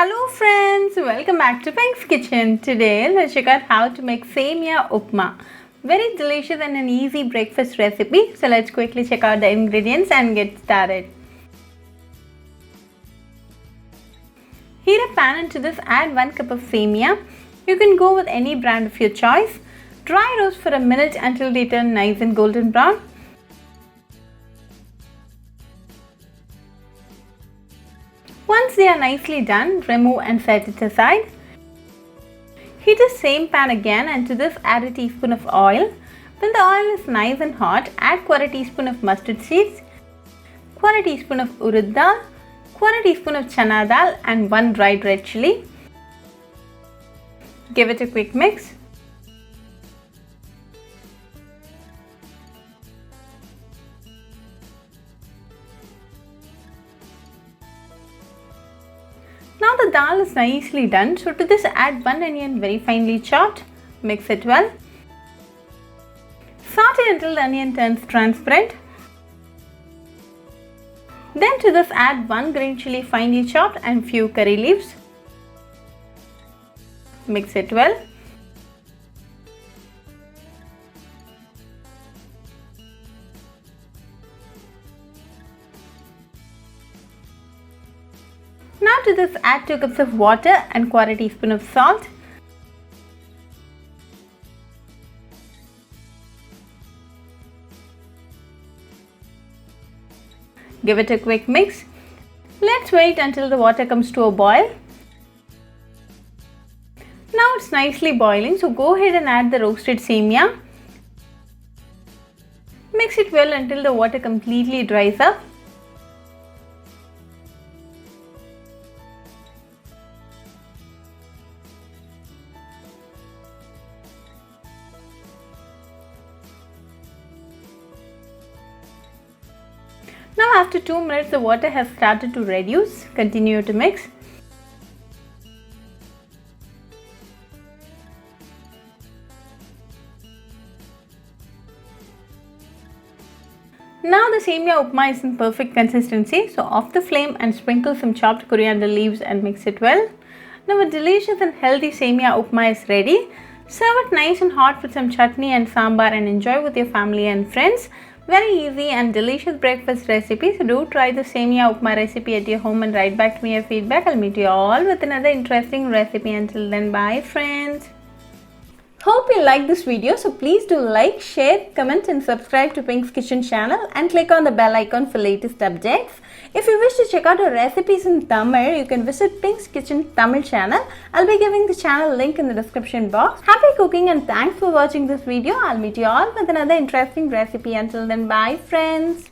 Hello friends, welcome back to Pink's Kitchen. Today let's check out how to make Semiya Upma. Very delicious and an easy breakfast recipe. So let's quickly check out the ingredients and get started. Heat a pan, and to this add 1 cup of Semiya. You can go with any brand of your choice. Dry roast for a minute until they turn nice and golden brown. Once they are nicely done, remove and set it aside. Heat the same pan again, and to this add a teaspoon of oil. When the oil is nice and hot, add 1/4 teaspoon of mustard seeds, 1/4 teaspoon of Urad Dhal, 1/4 teaspoon of Channa Dhal and 1 dried red chilli. Give it a quick mix. Now the dal is nicely done, so to this add 1 onion very finely chopped. Mix it well. Saute until the onion turns transparent. Then to this add 1 green chilli finely chopped and few curry leaves. Mix it well. Now to this add 2 cups of water and 1/4 teaspoon of salt. Give it a quick mix. Let's wait until the water comes to a boil. Now it's nicely boiling, so go ahead and add the roasted Semiya. Mix it well until the water completely dries up. Now after 2 minutes the water has started to reduce. Continue to mix. Now the Semiya Upma is in perfect consistency, so off the flame and sprinkle some chopped coriander leaves and mix it well. Now a delicious and healthy Semiya Upma is ready. Serve it nice and hot with some chutney and sambar and enjoy with your family and friends. Very easy and delicious breakfast recipe. So do try the Semiya Upma recipe at your home and write back to me your feedback. I'll meet you all with another interesting recipe. Until then, bye friends. Hope you like this video, so please do like, share, comment and subscribe to Pink's Kitchen channel and click on the bell icon for latest updates. If you wish to check out our recipes in Tamil, you can visit Pink's Kitchen Tamil channel. I'll be giving the channel link in the description box. Happy cooking and thanks for watching this video. I'll meet you all with another interesting recipe. Until then, bye friends.